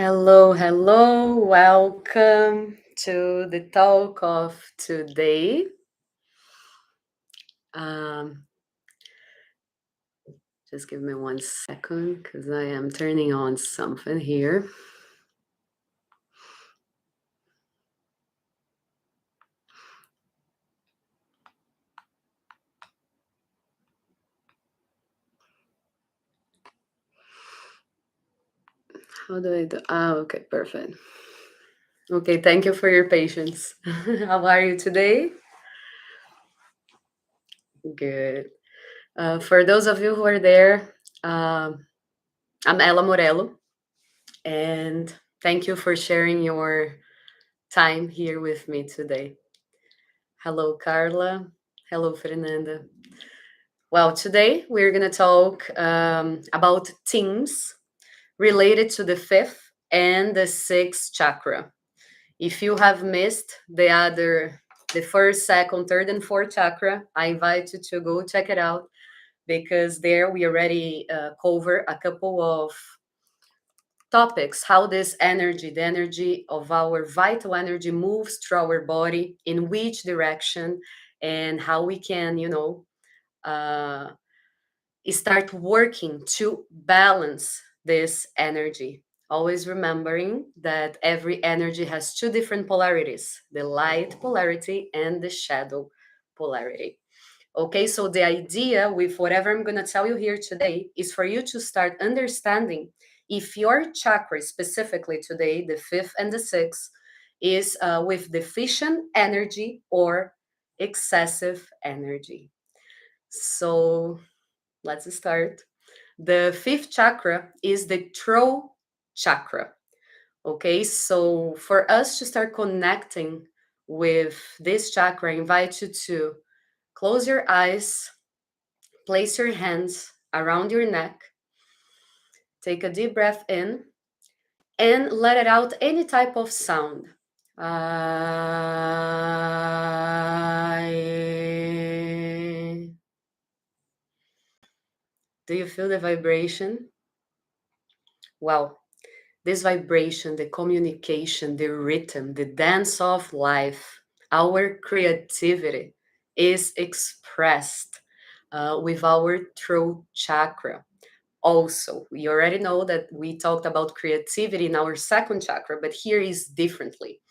Hello, hello, welcome to the talk of today. Um, just give me 1 second because I am turning on something here. How do I do? Okay, perfect. Okay, thank you for your patience. How are you today? Good. For those of you who are there, um, I'm Ella Morello, and thank you for sharing your time here with me today. Hello, Carla. Hello, Fernanda. Well, today we're going to talk about themes related to the fifth and the sixth chakra. If you have missed the first, second, third, and fourth chakra, I invite you to go check it out because there we already cover a couple of topics, how this energy, the energy of our vital energy moves through our body, in which direction, and how we can, uh, start working to balance this energy. Always remembering that every energy has two different polarities, the light polarity and the shadow polarity. Okay, so the idea with whatever I'm going to tell you here today is for you to start understanding if your chakra, specifically today, the fifth and the sixth, is with deficient energy or excessive energy. So let's start. The fifth chakra is the throat chakra. Okay, so for us to start connecting with this chakra, I invite you to close your eyes, place your hands around your neck, take a deep breath in, and let it out any type of sound. Do you feel the vibration? Well, this vibration, the communication, the rhythm, the dance of life, our creativity is expressed with our throat chakra. Also, we already know that we talked about creativity in our second chakra, but here is differently.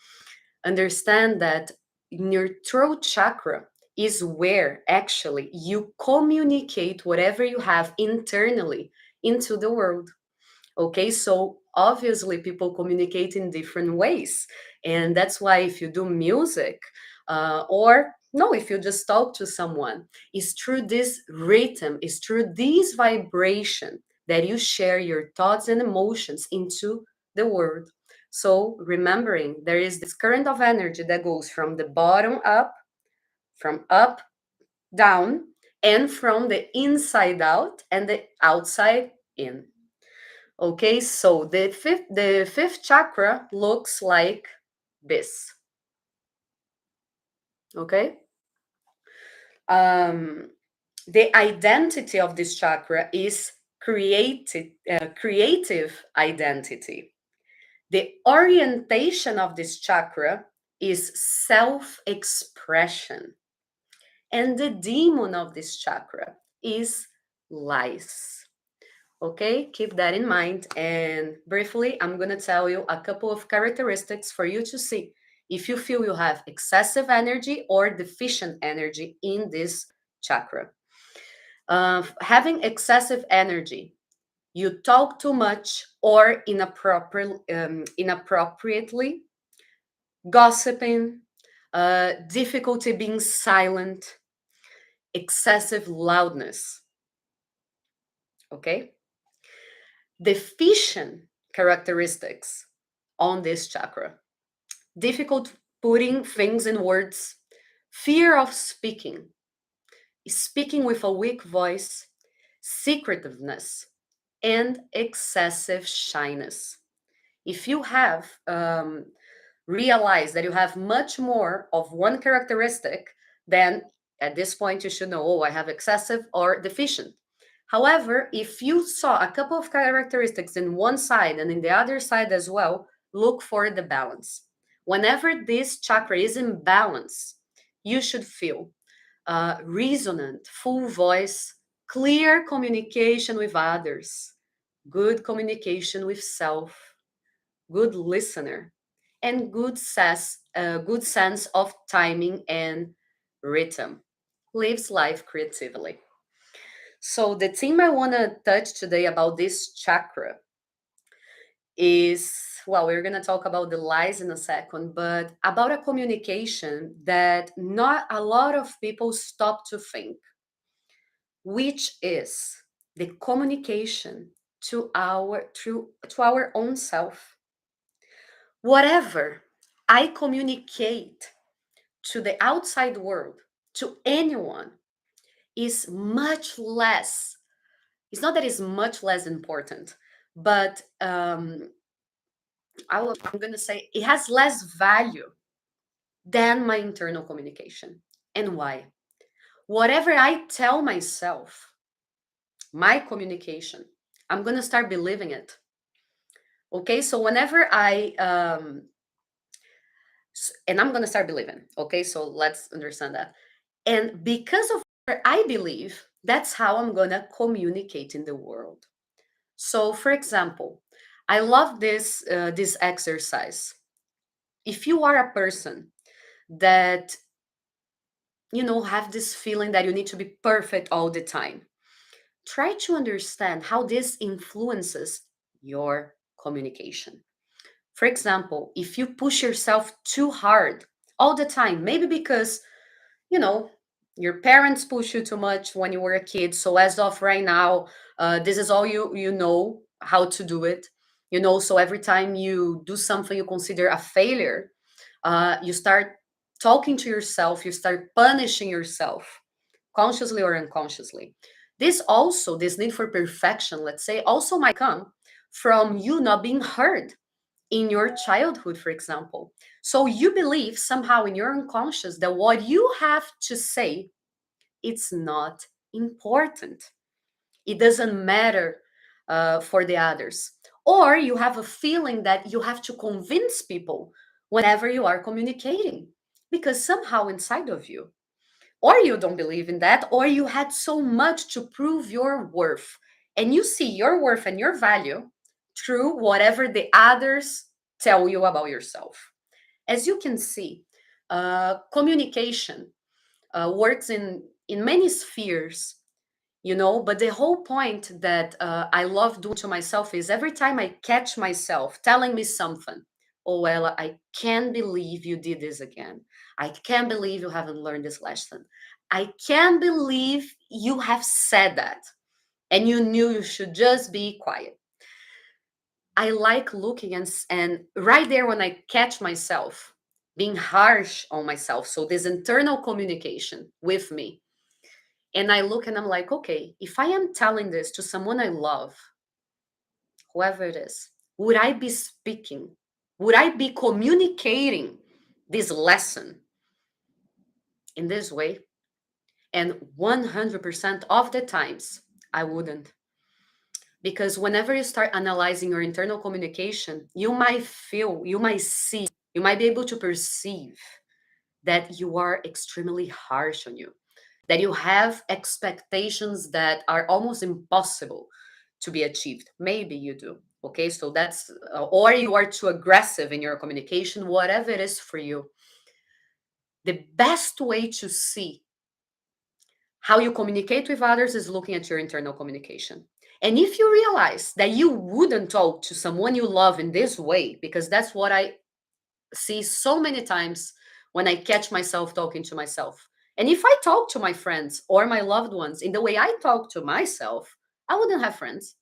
Understand that in your throat chakra is where actually you communicate whatever you have internally into the world. Okay, so obviously people communicate in different ways. And that's why if you do music, or no, if you just talk to someone, it's through this rhythm, it's through this vibration that you share your thoughts and emotions into the world. So remembering there is this current of energy that goes from the bottom up, from up down, and from the inside out and the outside in. Okay, so the fifth chakra looks like this. Okay. Um, the identity of this chakra is creative identity. The orientation of this chakra is self-expression, and the demon of this chakra is lies. Okay, keep that in mind. And briefly, I'm going to tell you a couple of characteristics for you to see if you feel you have excessive energy or deficient energy in this chakra. Having excessive energy, you talk too much or inappropriately, gossiping, difficulty being silent, excessive loudness. Okay, deficient characteristics on this chakra: difficult putting things in words, fear of speaking, speaking with a weak voice, secretiveness, and excessive shyness. If you have realized that you have much more of one characteristic, then at this point you should know, oh, I have excessive or deficient. However, if you saw a couple of characteristics in one side and in the other side as well, look for the balance. Whenever this chakra is in balance, you should feel resonant, full voice, clear communication with others, good communication with self, good listener, and good sense of timing and rhythm. Lives life creatively. So the theme I want to touch today about this chakra is, well, we're going to talk about the lies in a second, but about a communication that not a lot of people stop to think, which is the communication to our own self. Whatever I communicate to the outside world, to anyone, is much less. It's not that it's much less important, but I'm going to say it has less value than my internal communication. And why? Whatever I tell myself, my communication, I'm going to start believing it. Okay, so whenever and I'm going to start believing. Okay, so let's understand that. And because of what I believe, that's how I'm going to communicate in the world. So, for example, I love this exercise. If you are a person that have this feeling that you need to be perfect all the time, try to understand how this influences your communication. For example, if you push yourself too hard all the time, maybe because you know your parents push you too much when you were a kid, so as of right now, this is all you know how to do it, so every time you do something you consider a failure, you start talking to yourself, you start punishing yourself consciously or unconsciously. This need for perfection, let's say, also might come from you not being heard in your childhood, for example. So you believe somehow in your unconscious that what you have to say, it's not important. It doesn't matter for the others. Or you have a feeling that you have to convince people whenever you are communicating, because somehow inside of you, or you don't believe in that, or you had so much to prove your worth, and you see your worth and your value through whatever the others tell you about yourself. As you can see, communication works in many spheres, but the whole point that I love doing to myself is every time I catch myself telling me something, oh well, I can't believe you did this again, I can't believe you haven't learned this lesson, I can't believe you have said that and you knew you should just be quiet. I like looking and right there when I catch myself being harsh on myself, so this internal communication with me, and I look and I'm like, okay, if I am telling this to someone I love, whoever it is, would I be speaking? Would I be communicating this lesson in this way? And 100% of the times, I wouldn't. Because whenever you start analyzing your internal communication, you might feel, you might see, you might be able to perceive that you are extremely harsh on you, that you have expectations that are almost impossible to be achieved. Maybe you do. Okay, so that's, or you are too aggressive in your communication, whatever it is for you. The best way to see how you communicate with others is looking at your internal communication. And if you realize that you wouldn't talk to someone you love in this way, because that's what I see so many times when I catch myself talking to myself. And if I talk to my friends or my loved ones in the way I talk to myself, I wouldn't have friends.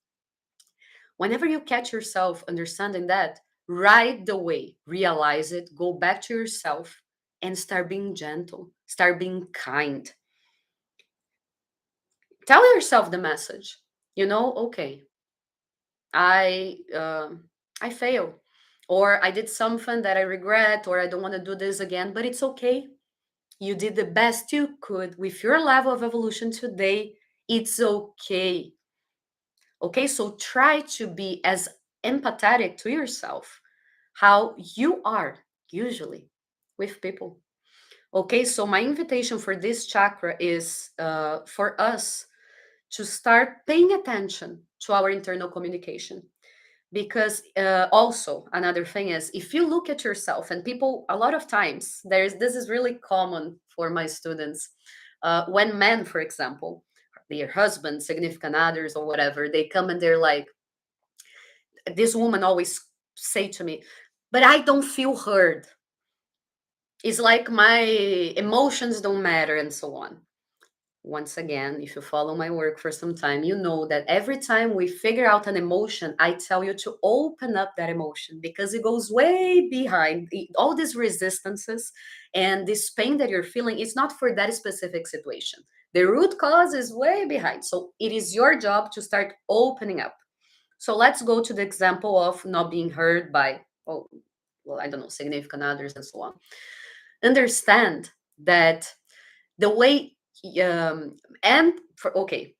Whenever you catch yourself understanding that, right away, realize it, go back to yourself and start being gentle, start being kind. Tell yourself the message. Okay, I I failed, or I did something that I regret, or I don't want to do this again, but it's okay. You did the best you could with your level of evolution today. It's okay. Okay, so try to be as empathetic to yourself how you are usually with people. Okay, so my invitation for this chakra is for us to start paying attention to our internal communication. Because also another thing is, if you look at yourself, and people a lot of times, there's this is really common for my students, when men, for example, their husbands, significant others, or whatever, they come and they're like, this woman always say to me, but I don't feel heard. It's like my emotions don't matter, and so on. Once again, if you follow my work for some time, you know that every time we figure out an emotion, I tell you to open up that emotion, because it goes way behind all these resistances and this pain that you're feeling. It's not for that specific situation. The root cause is way behind. So it is your job to start opening up. So let's go to the example of not being heard by, oh, well, I don't know, significant others and so on. Understand that the way, and for, okay,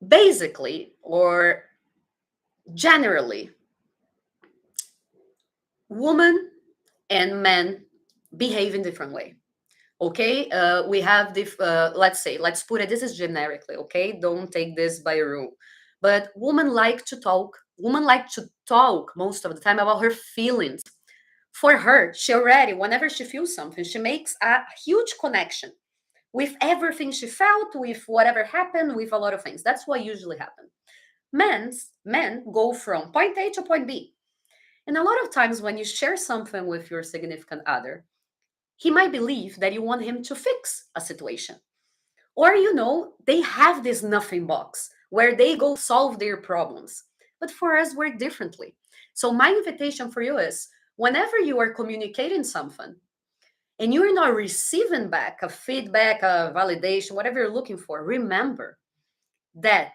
basically or generally, women and men behave in different way. Okay, we have let's say, let's put it, this is generically, okay, don't take this by rule, but women like to talk most of the time about her feelings. For her, she already, whenever she feels something, she makes a huge connection with everything she felt, with whatever happened, with a lot of things. That's what usually happens. Men go from point A to point B. And a lot of times when you share something with your significant other, he might believe that you want him to fix a situation. Or, they have this nothing box where they go solve their problems. But for us, we're differently. So my invitation for you is, whenever you are communicating something and you're not receiving back a feedback, a validation, whatever you're looking for, remember that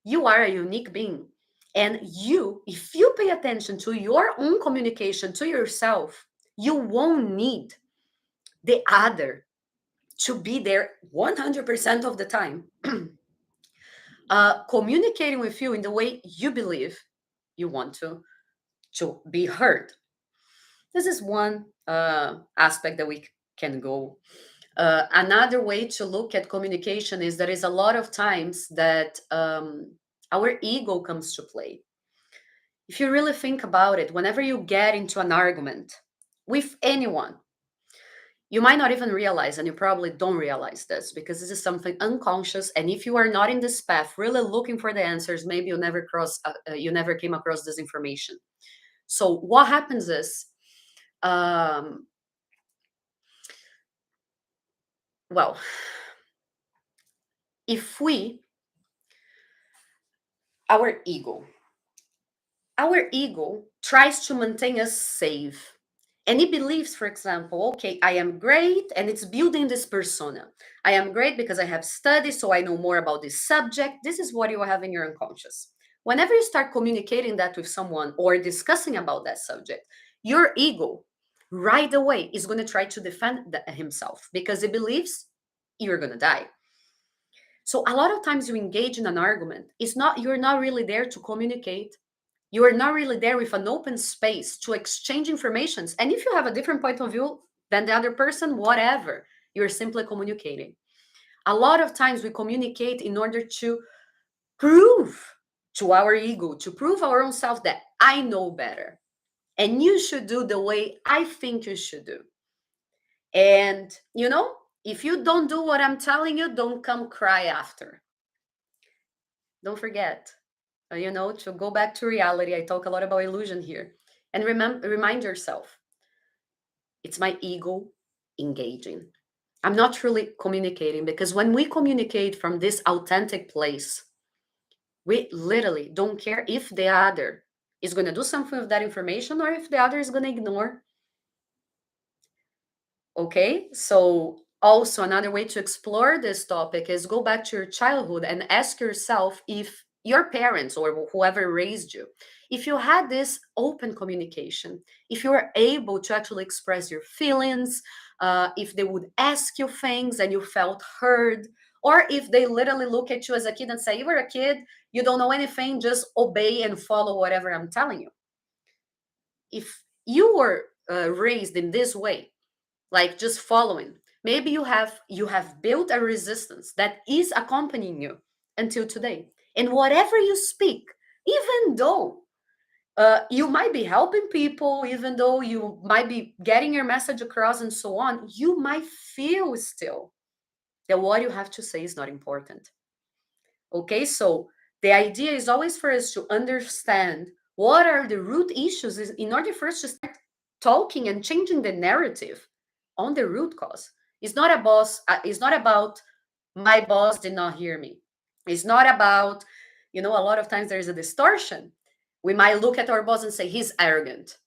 you are a unique being. And if you pay attention to your own communication to yourself, you won't need the other to be there 100% of the time, communicating with you in the way you believe you want to be heard. This is one aspect that we can go. Another way to look at communication is there is a lot of times that our ego comes to play. If you really think about it, whenever you get into an argument with anyone, you might not even realize, and you probably don't realize this because this is something unconscious. And if you are not in this path, really looking for the answers, maybe you never came across this information. So what happens is, um, well, if our ego, our ego tries to maintain us safe. And it believes, for example, okay, I am great, and it's building this persona. I am great because I have studied, so I know more about this subject. This is what you have in your unconscious. Whenever you start communicating that with someone or discussing about that subject, your ego right away is going to try to defend himself because it believes you're going to die. So a lot of times you engage in an argument, you're not really there to communicate. You are not really there with an open space to exchange informations. And if you have a different point of view than the other person, whatever, you're simply communicating. A lot of times we communicate in order to prove to our ego, to prove our own self that I know better. And you should do the way I think you should do. And, if you don't do what I'm telling you, don't come cry after. Don't forget, to go back to reality. I talk a lot about illusion here. And remind yourself, it's my ego engaging. I'm not truly communicating, because when we communicate from this authentic place, we literally don't care if the other is going to do something with that information or if the other is going to ignore. Okay, so also another way to explore this topic is go back to your childhood and ask yourself if your parents or whoever raised you, if you had this open communication, if you were able to actually express your feelings, if they would ask you things and you felt heard, Or if they literally look at you as a kid and say, you were a kid, you don't know anything, just obey and follow whatever I'm telling you. If you were raised in this way, like just following, maybe you have built a resistance that is accompanying you until today. And whatever you speak, even though you might be helping people, even though you might be getting your message across and so on, you might feel still that what you have to say is not important. Okay, so the idea is always for us to understand what are the root issues in order for us to start talking and changing the narrative on the root cause. It's not about my boss did not hear me. It's not about, a lot of times there's a distortion. We might look at our boss and say he's arrogant.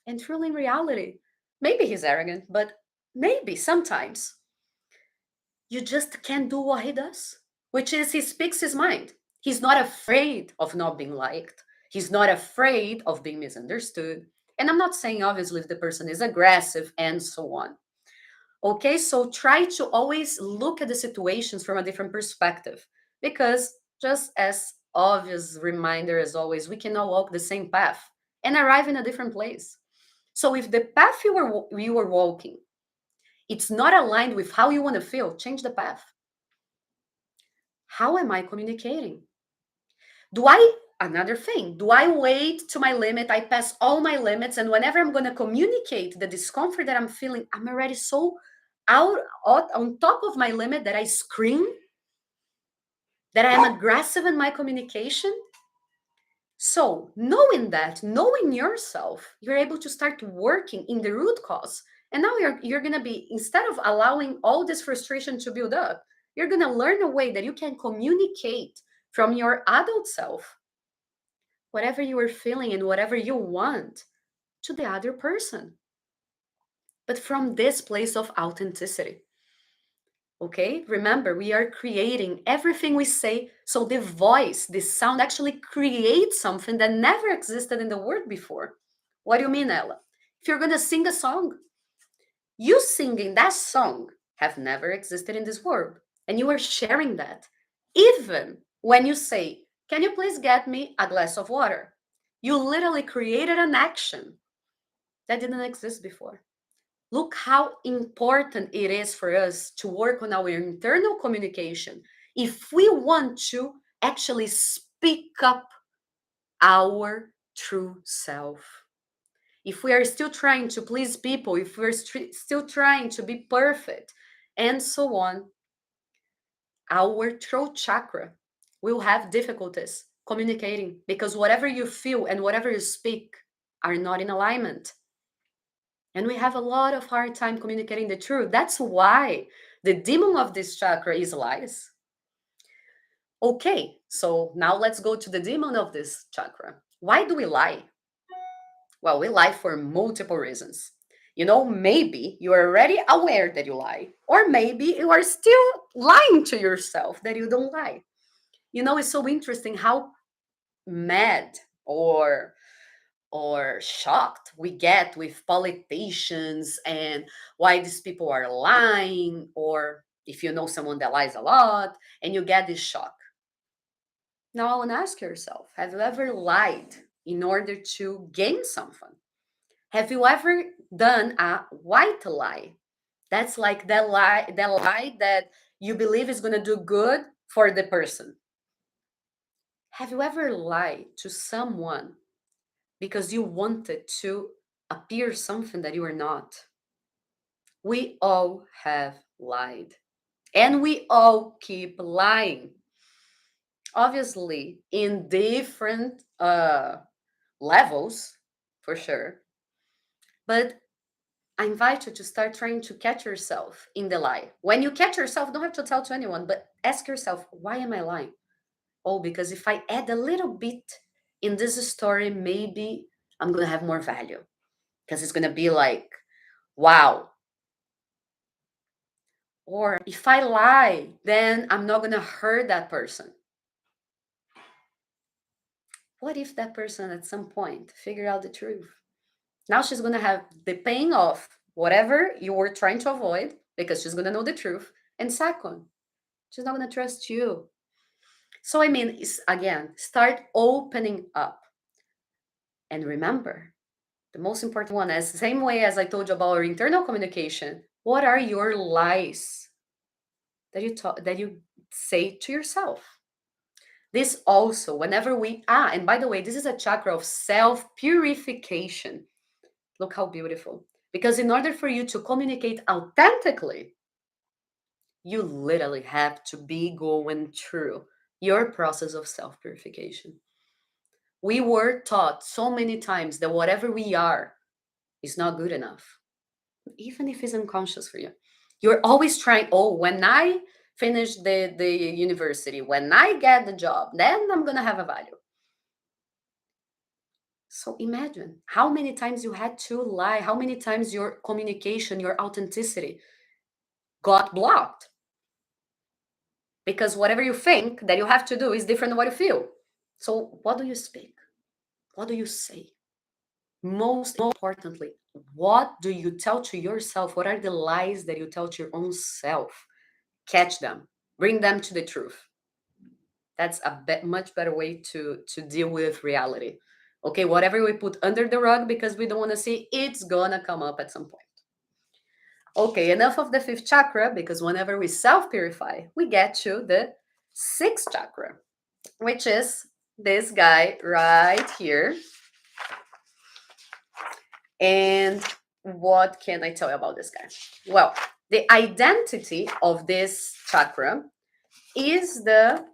And truly in reality, maybe he's arrogant, but maybe sometimes you just can't do what he does, which is he speaks his mind. He's not afraid of not being liked. He's not afraid of being misunderstood. And I'm not saying, obviously, if the person is aggressive and so on. Okay, so try to always look at the situations from a different perspective because, just as obvious reminder as always, we cannot walk the same path and arrive in a different place. So if the path you were walking, it's not aligned with how you want to feel, change the path. How am I communicating? Another thing, do I wait to my limit? I pass all my limits, and whenever I'm going to communicate the discomfort that I'm feeling, I'm already so out on top of my limit that I scream, that I am aggressive in my communication. So, knowing that, knowing yourself, you're able to start working in the root cause. And now you're going to be, instead of allowing all this frustration to build up, you're going to learn a way that you can communicate from your adult self whatever you are feeling and whatever you want to the other person, but from this place of authenticity. Okay, remember, we are creating everything we say. So the voice, the sound actually creates something that never existed in the world before. What do you mean, Ella? If you're going to sing a song, you singing that song have never existed in this world. And you are sharing that. Even when you say, can you please get me a glass of water? You literally created an action that didn't exist before. Look how important it is for us to work on our internal communication if we want to actually speak up our true self. If we are still trying to please people, if we're still trying to be perfect, and so on, our throat chakra will have difficulties communicating because whatever you feel and whatever you speak are not in alignment. And we have a lot of hard time communicating the truth. That's why the demon of this chakra is lies. Okay, so now let's go to the demon of this chakra. Why do we lie? Well, we lie for multiple reasons. Maybe you are already aware that you lie, or maybe you are still lying to yourself that you don't lie. It's so interesting how mad or shocked we get with politicians and why these people are lying, or if you know someone that lies a lot and you get this shock. Now I want to ask yourself, have you ever lied in order to gain something? Have you ever done a white lie? That's like the lie that you believe is going to do good for the person. Have you ever lied to someone because you wanted to appear something that you are not? We all have lied. And we all keep lying. Obviously, in different levels, for sure. But I invite you to start trying to catch yourself in the lie. When you catch yourself, don't have to tell to anyone, but ask yourself, why am I lying? Oh, because if I add a little bit in this story, maybe I'm going to have more value. Because it's going to be like, wow. Or if I lie, then I'm not going to hurt that person. What if that person at some point figured out the truth? Now she's going to have the pain of whatever you were trying to avoid because she's going to know the truth. And second, She's not going to trust you. So, I mean, again, start opening up. And remember, the most important one is the same way as I told you about our internal communication. What are your lies that you say to yourself? This also, whenever and by the way, this is a chakra of self-purification. Look how beautiful. Because in order for you to communicate authentically, you literally have to be going through your process of self-purification. We were taught so many times that whatever we are is not good enough, even if it's unconscious for you. You're always trying, oh, when I finish the university, when I get the job, then I'm going to have a value. So imagine how many times you had to lie, how many times your communication, your authenticity got blocked. Because whatever you think that you have to do is different than what you feel. So what do you speak? What do you say? Most importantly, what do you tell to yourself? What are the lies that you tell to your own self? Catch them, bring them to the truth. That's a much better way to deal with reality. Okay, whatever we put under the rug because we don't want to see, it's gonna come up at some point. Okay, enough of the fifth chakra, because whenever we self-purify, we get to the sixth chakra, which is this guy right here. And what can I tell you about this guy? Well, the identity of this chakra is the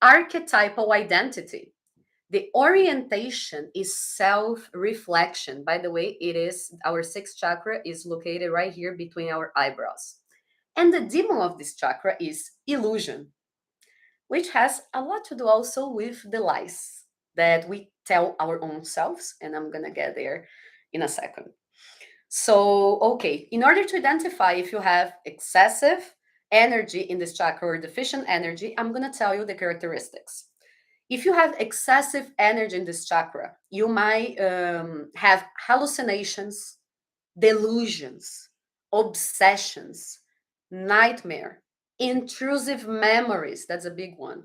archetypal identity. The orientation is self-reflection. By the way, it is our sixth chakra is located right here between our eyebrows. And the demon of this chakra is illusion, which has a lot to do also with the lies that we tell our own selves. And I'm going to get there in a second. So, okay, in order to identify if you have excessive energy in this chakra or deficient energy, I'm going to tell you the characteristics. If you have excessive energy in this chakra, you might have hallucinations, delusions, obsessions, nightmare, intrusive memories, that's a big one,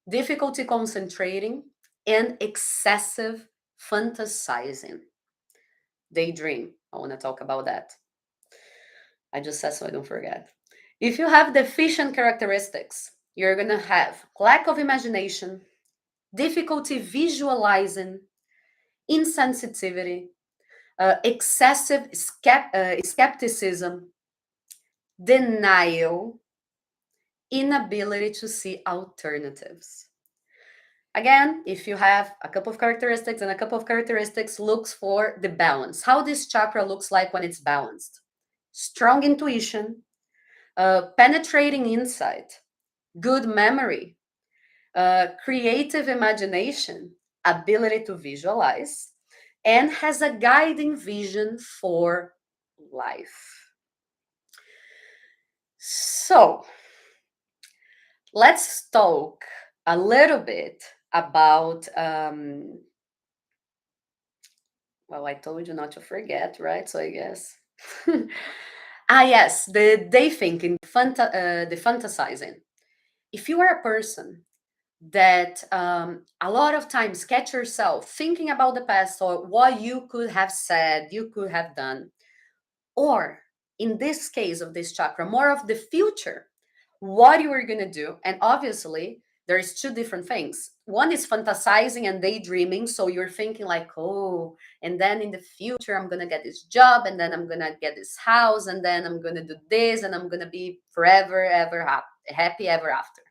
difficulty concentrating, and excessive fantasizing. Daydream, I want to talk about that. I just said so I don't forget. If you have deficient characteristics, you're going to have lack of imagination, difficulty visualizing, insensitivity, excessive skepticism, denial, inability to see alternatives. Again, if you have a couple of characteristics and a couple of characteristics looks for the balance. How this chakra looks like when it's balanced. Strong intuition, penetrating insight, good memory, creative imagination, ability to visualize, and has a guiding vision for life. So, let's talk a little bit about, well, I told you not to forget, right? So I guess. Yes, the day thinking, the fantasizing. If you are a person that a lot of times catch yourself thinking about the past or what you could have said, you could have done, or in this case of this chakra, more of the future, what you are going to do. And obviously, there's two different things. One is fantasizing and daydreaming. So you're thinking like, oh, and then in the future, I'm going to get this job, and then I'm going to get this house, and then I'm going to do this, and I'm going to be forever, ever happy ever after.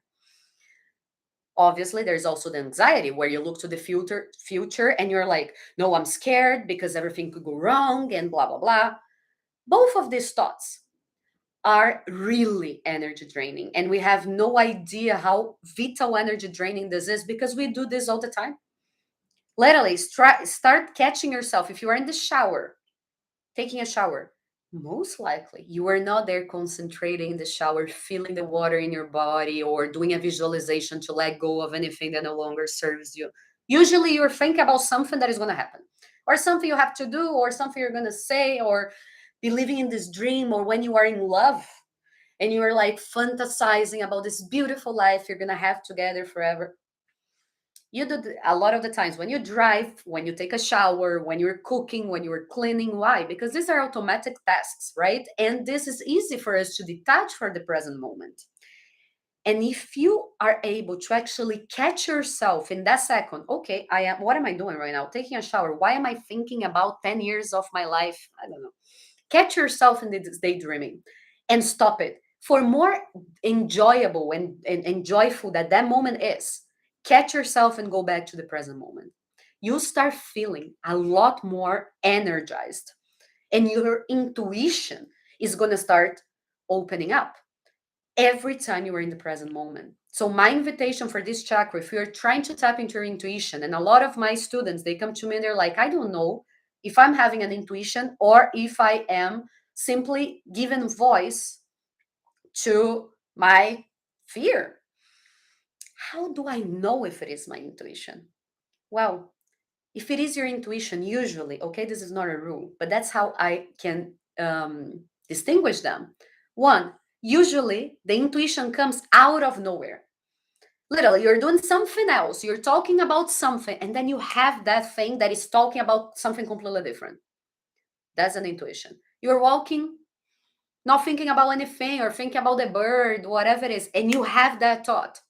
Obviously, there's also the anxiety where you look to the future and you're like, no, I'm scared because everything could go wrong and blah, blah, blah. Both of these thoughts are really energy draining. And we have no idea how vital energy draining this is because we do this all the time. Literally, start catching yourself. If you are in the shower, taking a shower, most likely you are not there concentrating in the shower, feeling the water in your body, or doing a visualization to let go of anything that no longer serves you. Usually you're thinking about something that is going to happen, or something you have to do, or something you're going to say, or believing in this dream, or when you are in love. and you're like fantasizing about this beautiful life you're gonna have together forever. You do a lot of the times when you drive, when you take a shower, when you're cooking, when you're cleaning. Why? Because these are automatic tasks, right? And this is easy for us to detach for the present moment. And if you are able to actually catch yourself in that second, okay, what am I doing right now? Taking a shower. Why am I thinking about 10 years of my life? I don't know. Catch yourself in this daydreaming and stop it. For more enjoyable and joyful that moment is, catch yourself and go back to the present moment. You start feeling a lot more energized, and your intuition is going to start opening up every time you are in the present moment. So my invitation for this chakra, if you're trying to tap into your intuition, and a lot of my students, they come to me and they're like, I don't know if I'm having an intuition or if I am simply giving voice to my fear. How do I know if it is my intuition? Well, if it is your intuition, usually, okay, this is not a rule, but that's how I can distinguish them. One, usually the intuition comes out of nowhere. Literally, you're doing something else, you're talking about something, and then you have that thing that is talking about something completely different. That's an intuition. You're walking, not thinking about anything or thinking about the bird, whatever it is, and you have that thought.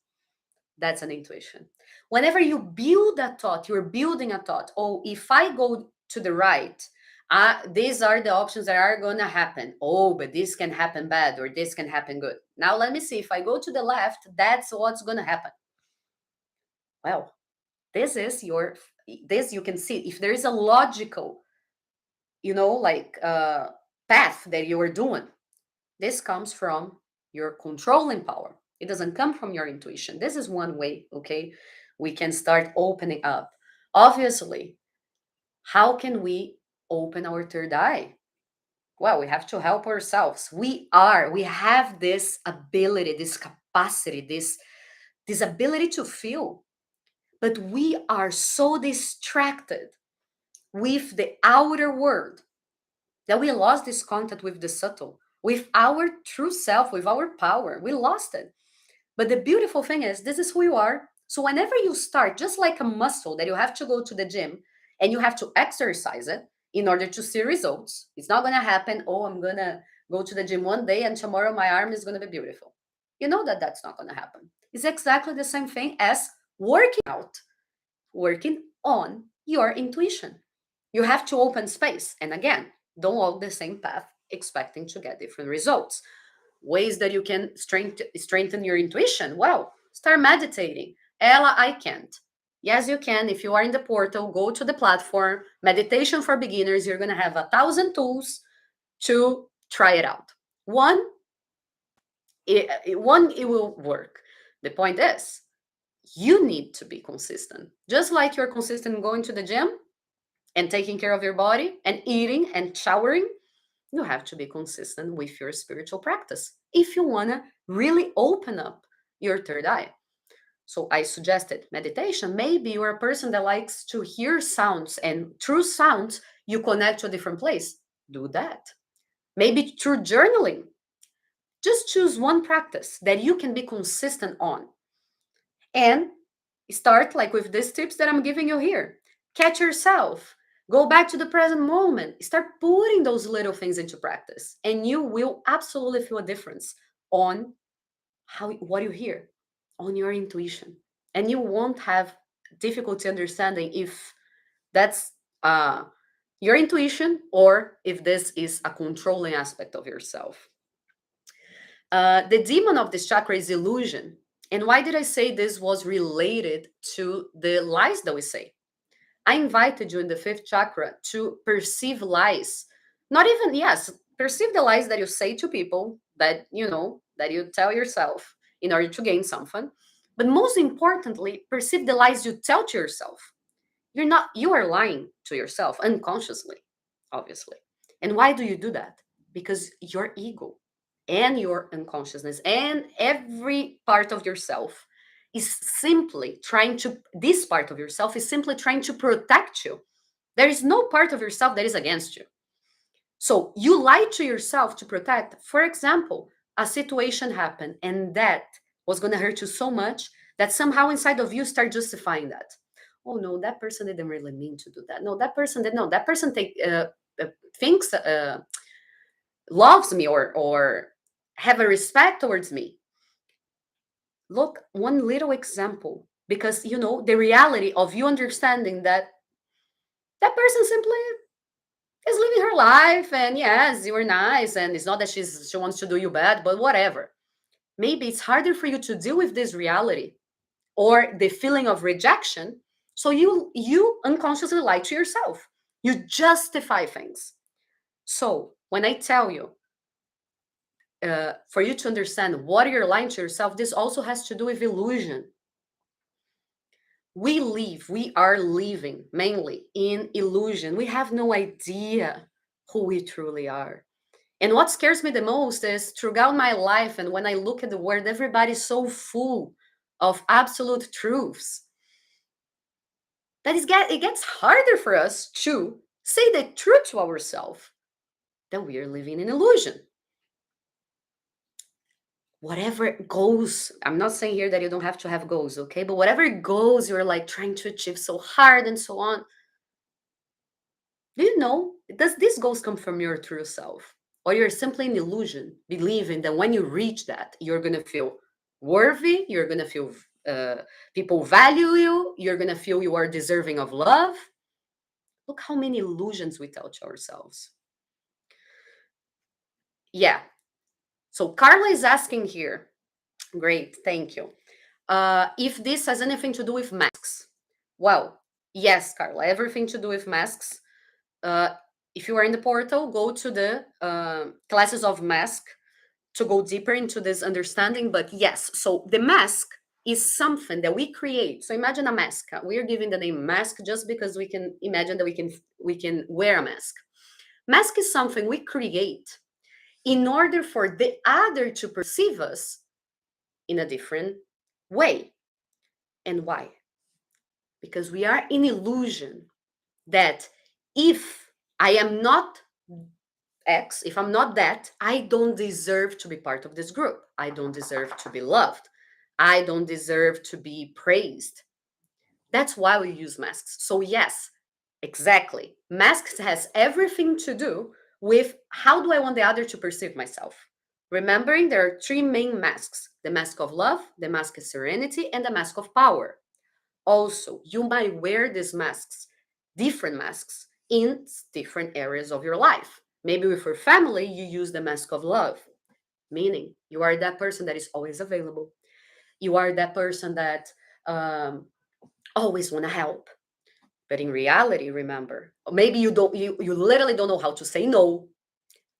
That's an intuition. Whenever you build a thought, you're building a thought. Oh, if I go to the right, these are the options that are going to happen. Oh, but this can happen bad or this can happen good. Now, let me see. If I go to the left, that's what's going to happen. Well, this is this you can see. If there is a logical, path that you are doing, this comes from your controlling power. It doesn't come from your intuition. This is one way, okay? We can start opening up. Obviously, how can we open our third eye? Well, we have to help ourselves. We have this ability, this capacity, this ability to feel. But we are so distracted with the outer world that we lost this contact with the subtle, with our true self, with our power. We lost it. But the beautiful thing is, this is who you are. So whenever you start, just like a muscle that you have to go to the gym and you have to exercise it in order to see results, it's not going to happen. Oh, I'm going to go to the gym one day and tomorrow my arm is going to be beautiful. You know that that's not going to happen. It's exactly the same thing as working out, working on your intuition. You have to open space. And again, don't walk the same path expecting to get different results. Ways that you can strengthen your intuition. Well, start meditating. Ella, I can't. Yes, you can. If you are in the portal, go to the platform. Meditation for beginners. You're going to have 1,000 tools to try it out. It will work. The point is, you need to be consistent. Just like you're consistent going to the gym and taking care of your body and eating and showering, you have to be consistent with your spiritual practice if you want to really open up your third eye. So I suggested meditation. Maybe you're a person that likes to hear sounds, and through sounds, you connect to a different place. Do that. Maybe through journaling. Just choose one practice that you can be consistent on. And start like with these tips that I'm giving you here. Catch yourself. Go back to the present moment. Start putting those little things into practice, and you will absolutely feel a difference on what you hear, on your intuition, and you won't have difficulty understanding if that's your intuition or if this is a controlling aspect of yourself. The demon of this chakra is illusion. And why did I say this was related to the lies that we say? I invited you in the fifth chakra to perceive lies. Not even, yes, perceive the lies that you say to people, that that you tell yourself in order to gain something. But most importantly, perceive the lies you tell to yourself. You are lying to yourself unconsciously, obviously. And why do you do that? Because your ego and your unconsciousness and every part of yourself is simply trying to, this part of yourself is simply trying to protect you. There is no part of yourself that is against you. So you lie to yourself to protect. For example, a situation happened and that was going to hurt you so much that somehow inside of you start justifying that. Oh no, that person didn't really mean to do that. No, that person did. No, that person thinks loves me or have a respect towards me. Look, one little example, because the reality of you understanding that that person simply is living her life, and yes, you are nice, and it's not that she wants to do you bad, but whatever. Maybe it's harder for you to deal with this reality or the feeling of rejection, so you unconsciously lie to yourself. You justify things. So when I tell you, for you to understand what you're lying to yourself, this also has to do with illusion. We are living mainly in illusion. We have no idea who we truly are. And what scares me the most is throughout my life, and when I look at the world, everybody's so full of absolute truths that it gets harder for us to say the truth to ourselves that we are living in illusion. Whatever goals, I'm not saying here that you don't have to have goals, okay? But whatever goals you're like trying to achieve so hard and so on, do you know, does these goals come from your true self? Or you're simply an illusion, believing that when you reach that, you're going to feel worthy, you're going to feel uh, people value you, you're going to feel you are deserving of love? Look how many illusions we tell to ourselves. Yeah. So Carla is asking here, great, thank you. If this has anything to do with masks. Well, yes, Carla, everything to do with masks. Uh, if you are in the portal, go to the classes of mask to go deeper into this understanding. But yes, so the mask is something that we create. So imagine a mask. We are giving the name mask just because we can imagine that we can wear a mask. Mask is something we create in order for the other to perceive us in a different way. And why? Because we are in illusion that if I am not X, if I'm not that, I don't deserve to be part of this group. I don't deserve to be loved. I don't deserve to be praised. That's why we use masks. So, yes, exactly. Masks has everything to do with how do I want the other to perceive myself. Remembering there are three main masks: the mask of love, the mask of serenity, and the mask of power. Also, you might wear these masks, different masks, in different areas of your life. Maybe with your family, you use the mask of love, meaning you are that person that is always available. You are that person that um, always want to help. But in reality, remember, maybe you literally don't know how to say no.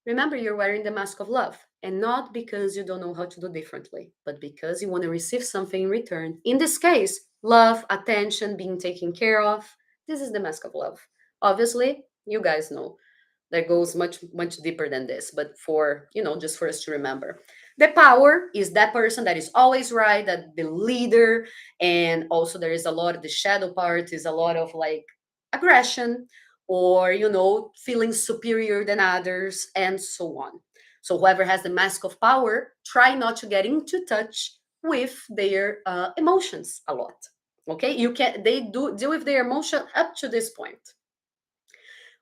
Remember, you're wearing the mask of love, and not because you don't know how to do differently, but because you want to receive something in return. In this case, love, attention, being taken care of. This is the mask of love. Obviously, you guys know that goes much much deeper than this, but for just for us to remember, the power is that person that is always right, that the leader. And also there is a lot of the shadow part, is a lot of like aggression, or feeling superior than others, and so on. So whoever has the mask of power, try not to get into touch with their emotions a lot. Okay, they do deal with their emotion up to this point.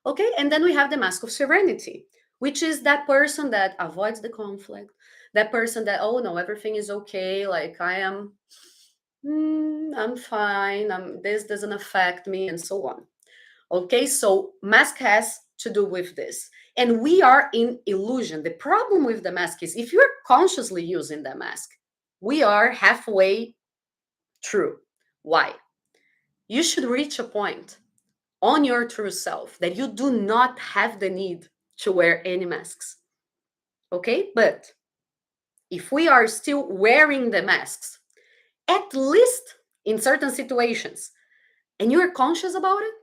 Okay, and then we have the mask of serenity, which is that person that avoids the conflict, that person that, oh no, everything is okay, like I'm fine, this doesn't affect me, and so on. Okay, so mask has to do with this. And we are in illusion. The problem with the mask is if you're consciously using the mask, we are halfway through. Why? You should reach a point on your true self that you do not have the need to wear any masks. Okay, but if we are still wearing the masks, at least in certain situations, and you're conscious about it,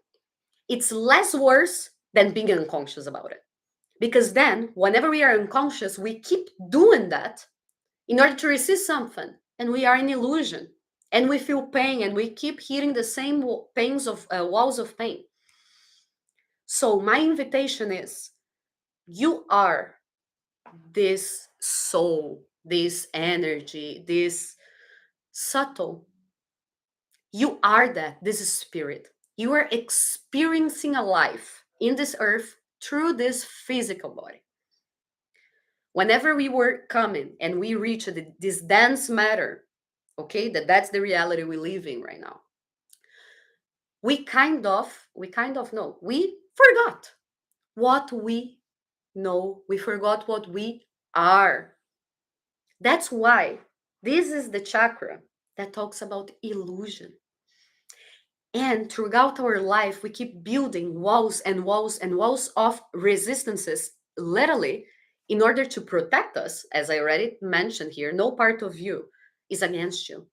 it's less worse than being unconscious about it. Because then, whenever we are unconscious, we keep doing that in order to receive something, and we are in illusion, and we feel pain, and we keep hitting the same pains of walls of pain. So my invitation is, you are this soul, this energy, this subtle. You are that. This is spirit. You are experiencing a life in this earth through this physical body. Whenever we were coming and we reach this dense matter, okay, that's the reality we live in right now. We kind of know. We forgot what we know. We forgot what we are. That's why this is the chakra that talks about illusion. And throughout our life, we keep building walls and walls and walls of resistances, literally, in order to protect us. As I already mentioned here, no part of you is against you.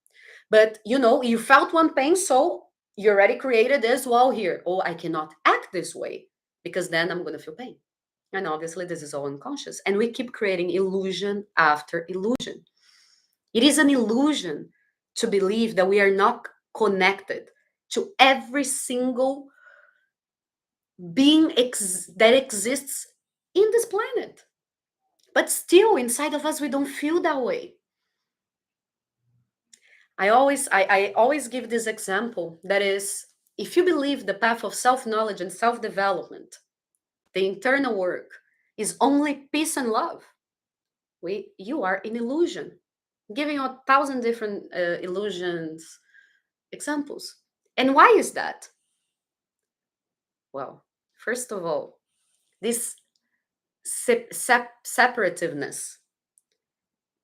But you felt one pain, so you already created this wall here. Oh, I cannot act this way because then I'm going to feel pain. And obviously, this is all unconscious. And we keep creating illusion after illusion. It is an illusion to believe that we are not connected to every single being that exists in this planet. But still, inside of us, we don't feel that way. I always give this example that is, if you believe the path of self-knowledge and self-development, the internal work is only peace and love, you are in illusion. Giving you 1,000 different illusions examples. And why is that? Well, first of all, this separativeness,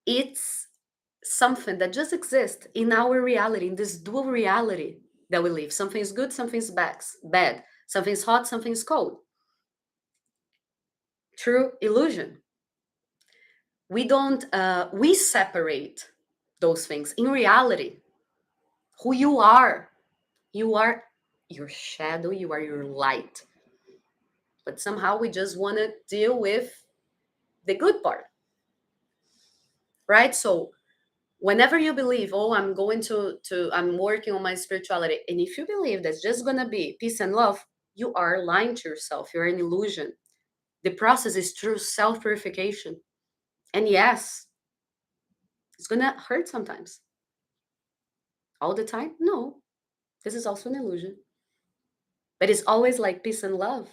it's something that just exists in our reality, in this dual reality that we live. Something is good, something is bad. Something is hot, something is cold. True illusion. We separate those things. In reality, who you are your shadow, you are your light. But somehow we just want to deal with the good part, right? So whenever you believe, oh, I'm working on my spirituality, and if you believe that's just going to be peace and love, you are lying to yourself. You're an illusion. The process is through self-purification. And yes, it's going to hurt sometimes. All the time? No. This is also an illusion. But it's always like peace and love.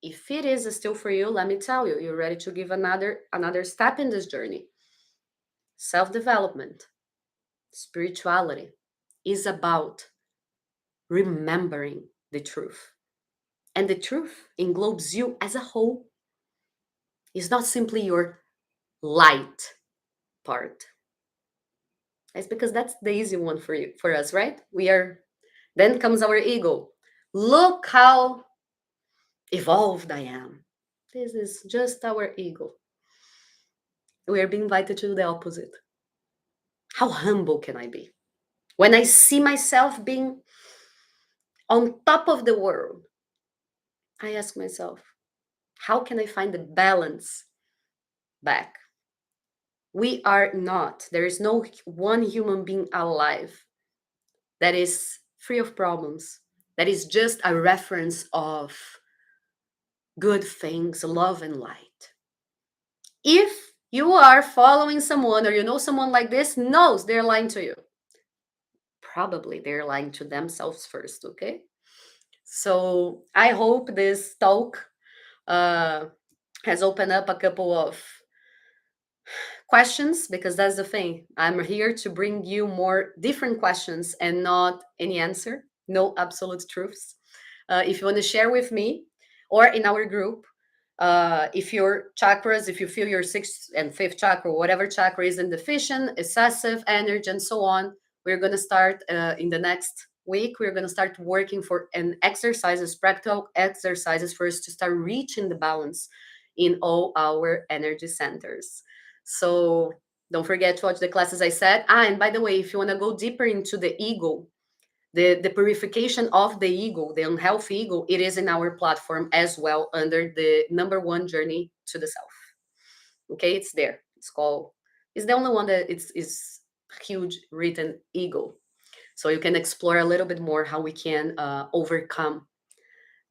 If it is still for you, let me tell you, you're ready to give another step in this journey. Self-development, spirituality is about remembering the truth. And the truth englobes you as a whole. It's not simply your light part. It's because that's the easy one for us, right? Then comes our ego. Look how evolved I am. This is just our ego. We are being invited to do the opposite. How humble can I be? When I see myself being on top of the world, I ask myself, how can I find the balance back? There is no one human being alive that is free of problems, that is just a reference of good things, love and light. If you are following someone or you know someone like this, knows they're lying to you. Probably they're lying to themselves first, okay? So I hope this talk has opened up a couple of questions, because that's the thing. I'm here to bring you more different questions and not any answer, no absolute truths. If you want to share with me or in our group, if your chakras, if you feel your sixth and fifth chakra, whatever chakra is in deficient, excessive energy, and so on, we're going to start in the next week. We're going to start working for an exercises, practical exercises for us to start reaching the balance in all our energy centers. So don't forget to watch the classes I said. And by the way, if you want to go deeper into the ego, the purification of the ego, the unhealthy ego, it is in our platform as well under the #1 journey to the self. Okay, it's there. It's the only one that is huge written ego. So you can explore a little bit more how we can overcome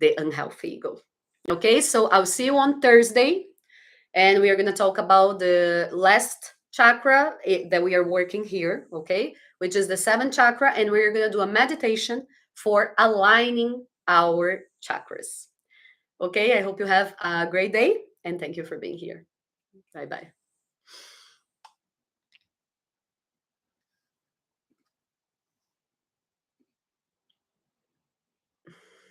the unhealthy ego. Okay, so I'll see you on Thursday. And we are going to talk about the last chakra that we are working here, okay, which is the seventh chakra. And we're going to do a meditation for aligning our chakras. Okay, I hope you have a great day and thank you for being here. Bye bye.